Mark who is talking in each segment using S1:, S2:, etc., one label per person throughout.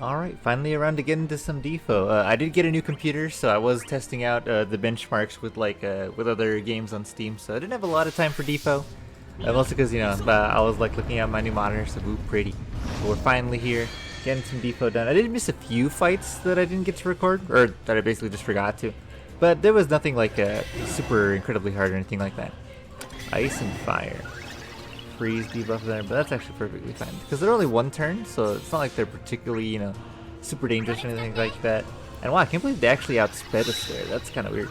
S1: Alright, finally around to get into some DFFOO. I did get a new computer, so I was testing out the benchmarks with with other games on Steam, so I didn't have a lot of time for DFFOO. Mostly because, I was like looking at my new monitor, so ooh, pretty. So we're finally here, getting some DFFOO done. I did miss a few fights that I didn't get to record, or that I basically just forgot to. But there was nothing like super incredibly hard or anything like that. Ice and fire. Freeze debuff there, but that's actually perfectly fine because they're only one turn, so it's not like they're particularly, super dangerous or anything like that. And wow, I can't believe they actually outsped us there. That's kind of weird.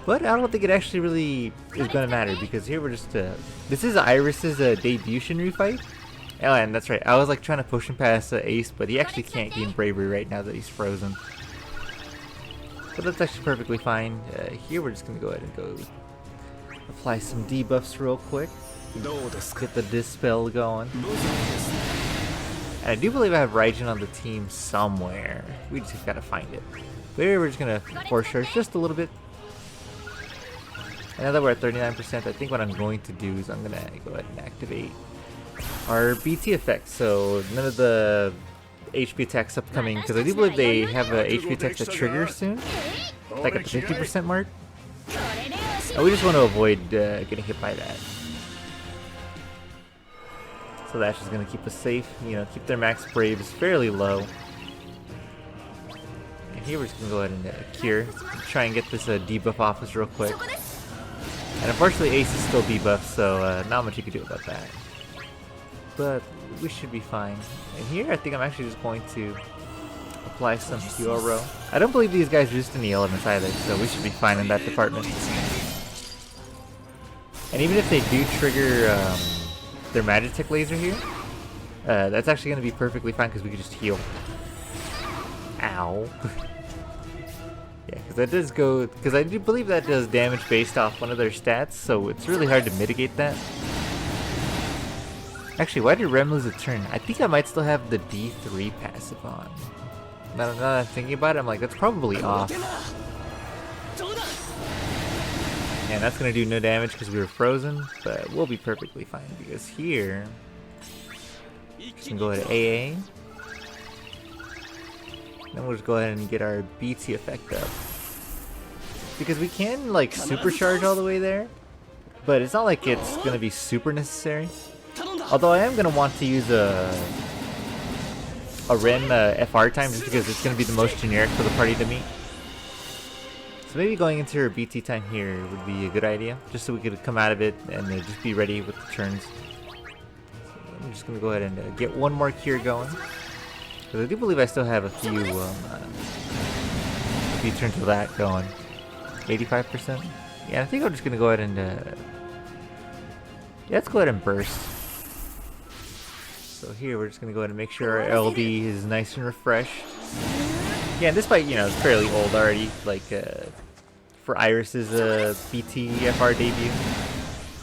S1: But I don't think it actually really is going to matter because here we're just, this is Iris's debut Shinryu fight. Oh, and that's right. I was like trying to push him past Ace, but he actually can't gain bravery right now that he's frozen. But that's actually perfectly fine. Here we're just going to go ahead and go apply some debuffs real quick. Get the dispel going. And I do believe I have Raijin on the team somewhere. We just gotta find it. But here we're just gonna force charge just a little bit. And now that we're at 39%, I think what I'm going to do is I'm gonna go ahead and activate our BT effect. So none of the HP attacks upcoming, because I do believe they have a HP attacks that trigger soon, like at the 50% mark. And we just want to avoid getting hit by that. So that's just going to keep us safe, keep their max braves fairly low. And here we're just going to go ahead and cure, try and get this debuff off us real quick. And unfortunately Ace is still debuffed, so not much you can do about that. But we should be fine. And here I think I'm actually just going to apply some Pyoro. I don't believe these guys resist any elements either, so we should be fine in that department. And even if they do trigger their Magitech laser here, that's actually going to be perfectly fine because we can just heal. Ow. Yeah, because that does go, because I do believe that does damage based off one of their stats, so it's really hard to mitigate that. Actually, why did Rem lose a turn? I think I might still have the D3 passive on. Now that I'm thinking about it, I'm like, that's probably off. And that's going to do no damage because we were frozen, but we'll be perfectly fine because here, just going to go ahead and AA. Then we'll just go ahead and get our BT effect up. Because we can like supercharge all the way there, but it's not like it's going to be super necessary. Although I am going to want to use a Ren FR time just because it's going to be the most generic for the party to meet. So maybe going into her BT time here would be a good idea, just so we could come out of it and just be ready with the turns. So I'm just going to go ahead and get one more cure going. Because I do believe I still have a few turns of that going. 85%? Yeah, I think I'm just going to go ahead and... yeah, let's go ahead and burst. So here we're just going to go ahead and make sure our LD is nice and refreshed. Yeah, this fight, is fairly old already, like, for Iris's BT FR debut.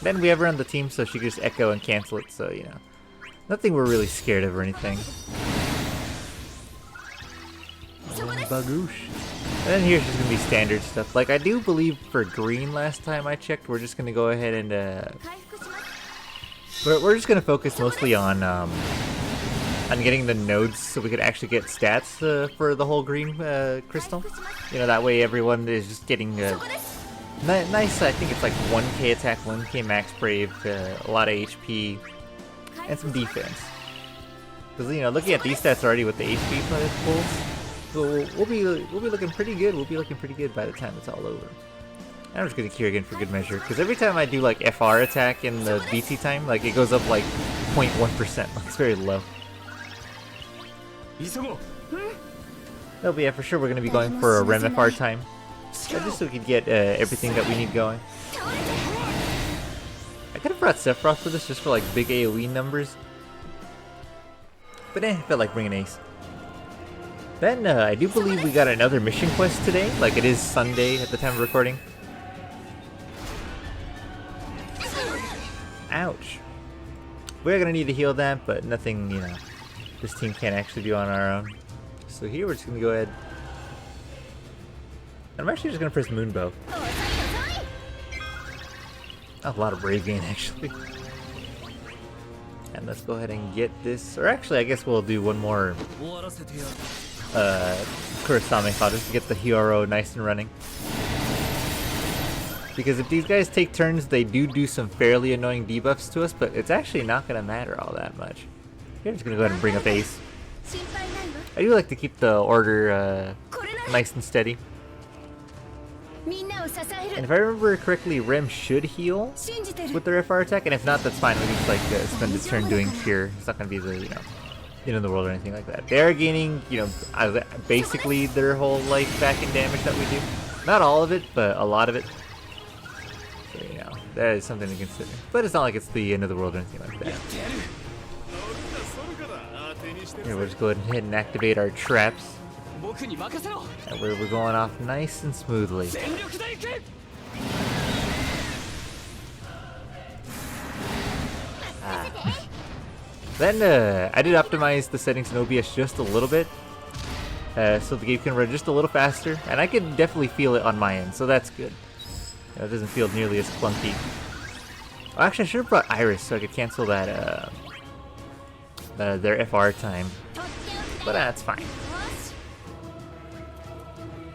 S1: Then we have her on the team, so she can just echo and cancel it, so, nothing we're really scared of or anything. And Bagoosh. And then here's just going to be standard stuff. Like, I do believe for green last time I checked, we're just going to go ahead and, we're just going to focus mostly on getting the nodes so we could actually get stats for the whole green crystal. That way everyone is just getting nice, I think it's like 1k attack, 1k max brave, a lot of HP, and some defense. Because, looking at these stats already with the HP pulls, we'll be looking pretty good. We'll be looking pretty good by the time it's all over. And I'm just going to cure again for good measure. Because every time I do like FR attack in the BT time, like it goes up like 0.1%. Like, it's very low. Oh, but yeah, for sure we're going to be going for a Rem FR time. Just so we can get everything that we need going. I could have brought Sephiroth for this just for like big AoE numbers. But I felt like bringing Ace. Then I do believe we got another mission quest today. Like it is Sunday at the time of recording. Ouch. We're going to need to heal that, but nothing, this team can't actually do on our own. So here we're just going to go ahead. I'm actually just going to press Moonbow. A lot of brave gain actually. And let's go ahead and get this, or actually I guess we'll do one more Kurosame Fa just to get the Hyoro nice and running. Because if these guys take turns, they do some fairly annoying debuffs to us, but it's actually not going to matter all that much. Here, I'm just going to go ahead and bring up Ace. I do like to keep the order nice and steady. And if I remember correctly, Rem should heal with their FR attack, and if not, that's fine. We can just like spend his turn doing cure. It's not going to be the, end of the world or anything like that. They are gaining, basically their whole life back in damage that we do. Not all of it, but a lot of it. So, that is something to consider. But it's not like it's the end of the world or anything like that. Here, we'll just go ahead and hit and activate our traps. And we're going off nice and smoothly. Then I did optimize the settings in OBS just a little bit, so the game can run just a little faster, and I can definitely feel it on my end, so that's good. It doesn't feel nearly as clunky. Oh, actually, I should have brought Iris so I could cancel that their FR time, but that's fine.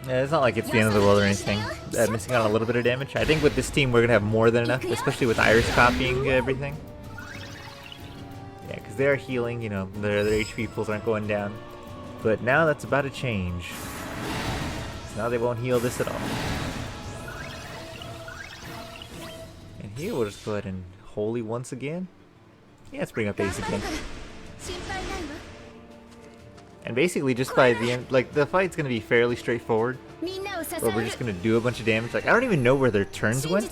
S1: Yeah, it's not like it's the end of the world or anything. Missing out on a little bit of damage. I think with this team we're gonna have more than enough, especially with Iris copying everything. Yeah, because they are healing, their HP pools aren't going down. But now that's about to change. So now they won't heal this at all. And here we'll just go ahead and Holy once again. Yeah, let's bring up Ace again. And basically just by the end, the fight's gonna be fairly straightforward. But we're just gonna do a bunch of damage. I don't even know where their turns went.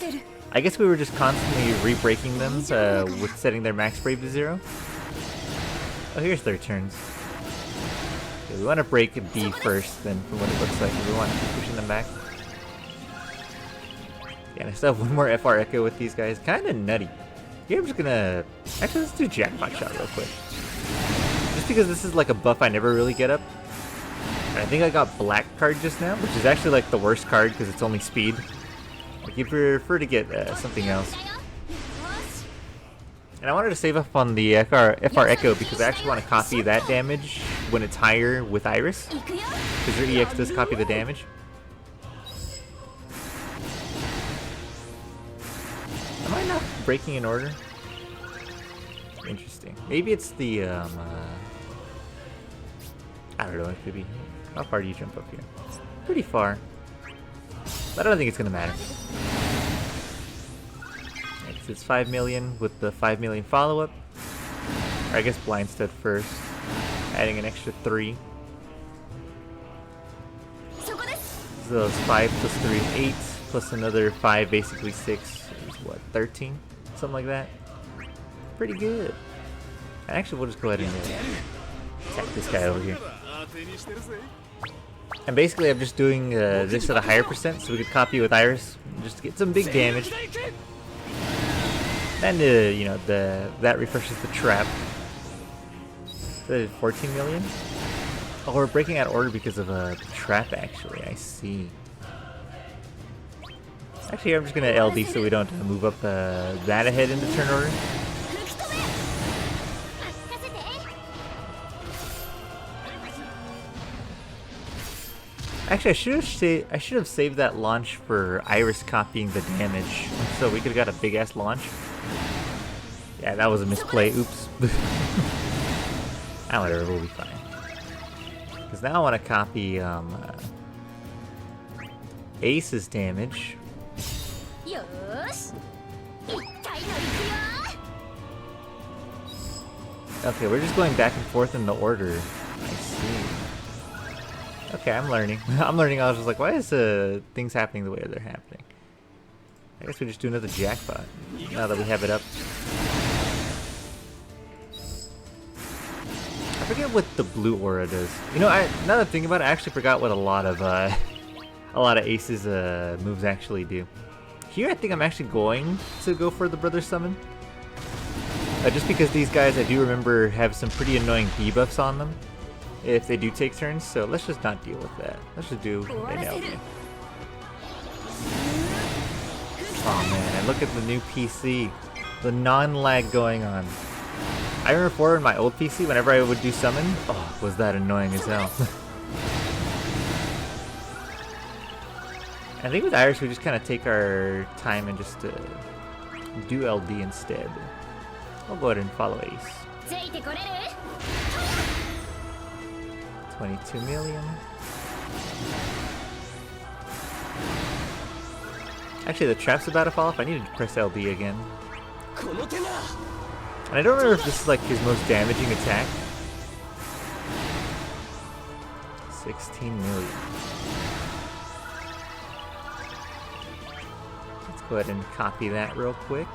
S1: I guess we were just constantly re-breaking them with setting their max brave to 0. Oh, here's their turns. Okay, we want to break B first, then from what it looks like. We want to keep pushing them back. Yeah, and I still have one more FR Echo with these guys. Kind of nutty. Here I'm just gonna... Actually, let's do Jackpot Shot real quick. Just because this is like a buff I never really get up. And I think I got Black card just now, which is actually like the worst card because it's only speed. Like, you prefer to get something else. And I wanted to save up on the FR Echo because I actually want to copy that damage when it's higher with Iris. Because your EX does copy the damage. Am I not breaking in order? Interesting. Maybe it's the, I don't know, it could be. How far do you jump up here? Pretty far. But I don't think it's going to matter. It's 5 million with the 5 million follow-up. Or I guess Blind Stud first. Adding an extra 3. So it's 5 plus 3 is 8. Plus another 5, basically 6. Is what, 13? Something like that. Pretty good. Actually, we'll just go ahead and attack this guy over here. And basically, I'm just doing this at a higher percent, so we could copy with Iris, just to get some big damage. And that refreshes the trap. The 14 million. Oh, we're breaking out order because of the trap. Actually, I see. Actually, I'm just gonna LD so we don't move up that ahead in the turn order. Actually, I should have saved that launch for Iris copying the damage, so we could have got a big ass launch. Yeah, that was a misplay. Oops. Ah, whatever, we'll be fine. Because now I want to copy Ace's damage. Okay, we're just going back and forth in the order. I see. Okay, I'm learning. I'm learning. I was just like, why is things happening the way they're happening? I guess we just do another jackpot now that we have it up. I forget what the blue aura does. Now that I think about it, I actually forgot what a lot of Ace's moves actually do. Here, I think I'm actually going to go for the Brother Summon. Just because these guys, I do remember, have some pretty annoying debuffs on them if they do take turns, so let's just not deal with that. Let's just do an LB. Oh man, and look at the new PC. The non-lag going on. I remember before in my old PC, whenever I would do summon, oh, was that annoying as hell. I think with Iris, we just kind of take our time and just do LD instead. I'll go ahead and follow Ace. 22 million. Actually, the trap's about to fall off. I need to press LD again. And I don't remember if this is like his most damaging attack. 16 million. Let's go ahead and copy that real quick.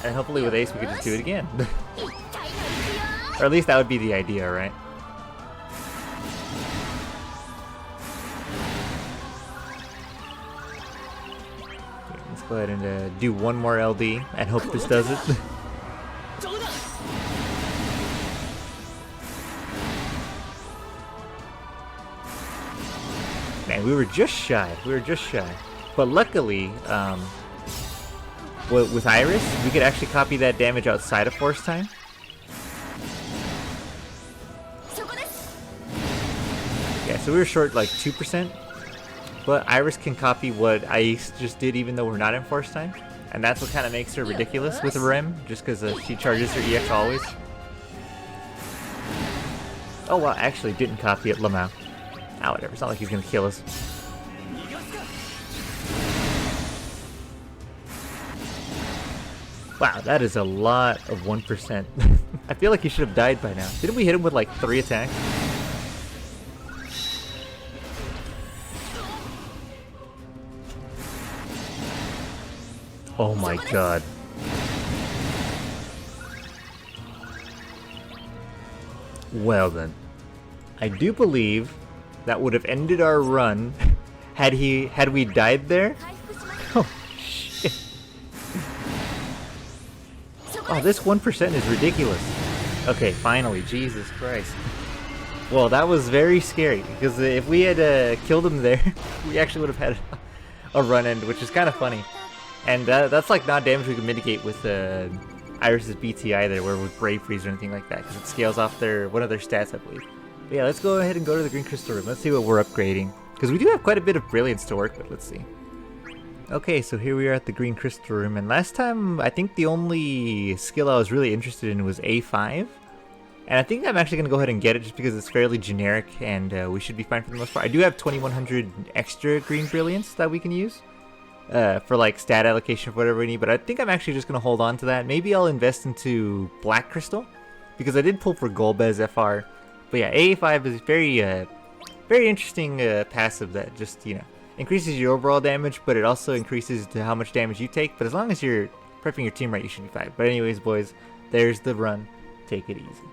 S1: And hopefully with Ace we can just do it again. Or at least that would be the idea, right? Okay, let's go ahead and do one more LD and hope this does it. Man, we were just shy. But luckily, with Iris, we could actually copy that damage outside of force time. Yeah, so we were short like 2%. But Iris can copy what Ice just did even though we're not in force time. And that's what kind of makes her ridiculous with Rem, just because she charges her EX always. Oh well, actually didn't copy it, Lamau. Ah, whatever, it's not like he's gonna kill us. Wow, that is a lot of 1%. I feel like he should have died by now. Didn't we hit him with like 3 attacks? Oh my god. Well then. I do believe that would have ended our run had we died there. Oh shit. Oh, this 1% is ridiculous. Okay, finally, Jesus Christ. Well, that was very scary, because if we had killed him there, we actually would have had a run end, which is kind of funny. And that's like not damage we can mitigate with Iris's BT either, or with Brave Freeze or anything like that, because it scales off one of their stats, I believe. But yeah, let's go ahead and go to the Green Crystal Room. Let's see what we're upgrading, because we do have quite a bit of Brilliance to work with. Let's see. Okay, so here we are at the Green Crystal Room, and last time I think the only skill I was really interested in was A5. And I think I'm actually going to go ahead and get it just because it's fairly generic and we should be fine for the most part. I do have 2100 extra Green Brilliance that we can use for like stat allocation for whatever we need, but I think I'm actually just going to hold on to that. Maybe I'll invest into Black Crystal because I did pull for Golbez FR. But yeah, A5 is very interesting passive that just, you know, increases your overall damage, but it also increases to how much damage you take. But as long as you're prepping your team right, you should be fine. But anyways, boys, there's the run. Take it easy.